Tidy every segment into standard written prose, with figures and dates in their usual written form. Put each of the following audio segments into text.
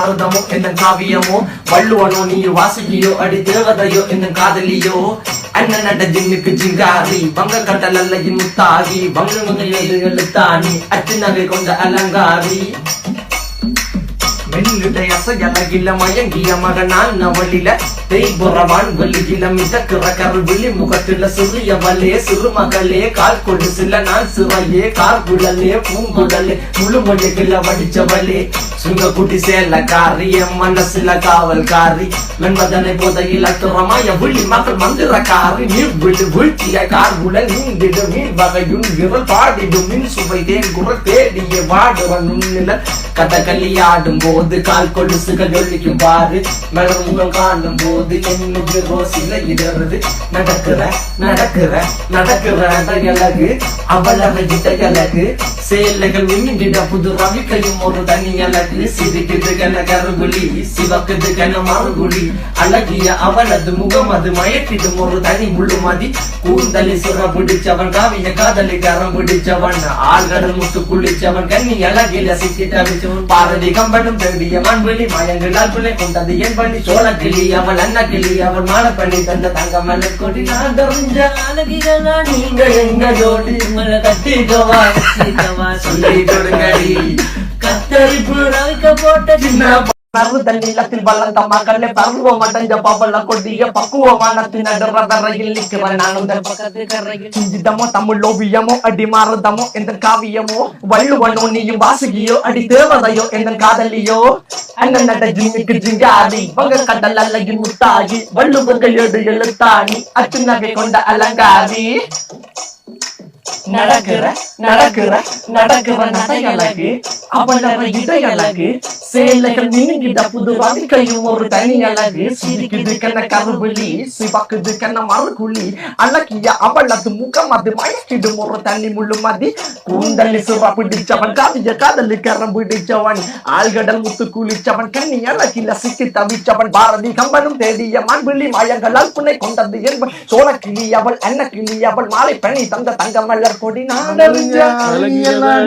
மருதமோ என்ன காவியமோ வள்ளுவனோ நீ வாசுகியோ அடி தேவதையோ என்ன காதலியோ அண்ணன் நட ஜின்னுக்கு ஜிங்காரி வங்க கடல் அல்லையின் முத்தாகி வங்க எழுத்தாணி அச்சு நகை கொண்ட அலங்காரி மெல்லுடைய அசையலகில மயங்கிய மகனான் நவளில தேய்புறவான் வெளியில மிதக்கிற கருவிழி முகத்தில சிறியவளே சிறுமகளே கால் கொண்டு சில நாள் சிறையே கார்குழலே பூங்குழலே முழுமொழிகள வடிச்சவளே சுங்க குட்டி சேலக்காரி என் மனசுல காவல்காரி மென்பதனை போதையில் அத்துறமாய விழி மக்கள் மந்திரக்காரி நீர் விழு வீழ்த்திய கார்குழல் நீண்டிடு மீன் வகையுன் விரல் பாடிடும் மின் சுவை தேன் குரல் தேடிய வாடுவன் நுண்ணில கதகளி ஆடும் போது கால் கொலுசுகள் ஒழிக்கும் பாரு மலர் முகம் காணும் போது என்னுக்கு ரோசில இடருது நடக்கிற நடக்கிற நடக்கிற அழகு அவளவை இடையழகு சேலைகள் மின்னிட புது ரவிக்கையும் ஒரு தனி அழகு சிரிக்குது கன கருகுழி சிவக்குது கன மறுகுழி அழகிய அவளது முகம் அது மயக்கிடும் ஒரு தனி முழுமதி கூந்தலி சுர பிடிச்சவன் காவிய காதலி கரம் பிடிச்சவன் ஆழ்கடல் முத்து குளிச்சவன் கண்ணி அழகில சிக்கி தவிச்சவன் பாரதி கம்பனும் தேடிய மண்வெளி மயங்களால் பிள்ளை கொண்டது என் பண்ணி சோழ கிளி அவள் அண்ண கிளி அவள் மாலை பண்ணி தந்த தங்க மலர் கொடி நான் தெரிஞ்ச அழகிகளா நீங்க எங்க ஜோடி மலை கட்டிக்கவா சொல்லி கொடுங்கடி கத்தரிப்பு ரவிக்க போட்ட சின்ன நிலத்தில் வளர்ந்த மகளே பருவம் அடைஞ்ச பவள கொடிய பக்குவமானத்தின் நடுறவரையில் நிற்கிறேன் நானும் பக்கத்து கரையில் சிஞ்சிதமோ தமிழ் ஓவியமோ அடி மாறுதமோ எந்த காவியமோ வள்ளுவனோ நீயும் வாசுகியோ அடி தேவதையோ எந்த காதலியோ அண்ணன் நட ஜின்னுக்கு ஜிங்காரி வங்க கடல் அல்லையின் முத்தாகி வள்ளுவர்கள் ஏடு எழுத்தாணி அச்சு நகை கொண்ட அலங்காரி நடக்கிற நடக்கிற நடக்கிற நடையழகு அவளவை இடையழகு சேலைகள் மின்னிட புது ரவிக்கையும் ஒரு தனி அழகு சிரிக்குது கண்ண கருவிழி சிவக்குது கண்ண மறுகுழி அழகிய அவளது முகம் அது மயக்கிடும் ஒரு தனி முழுமதி கூந்தலி சுவா பிடிச்சவன் காவிய காதலி கரம் பிடிச்சவன் ஆழ்கடல் முத்து குளிச்சவன் கண்ணி அழகில சிக்கி தவிச்சவன் பாரதி கம்பனும் தேடிய மண்விழி மயங்களால் புனை கொண்டது என்பன் சோழ கிளி அவள் அன்ன கிளி அவள் மாலை பண்ணி தந்த தங்க மலர் கொடி நான்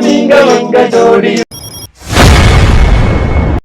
நீங்க எங்க ஜோடி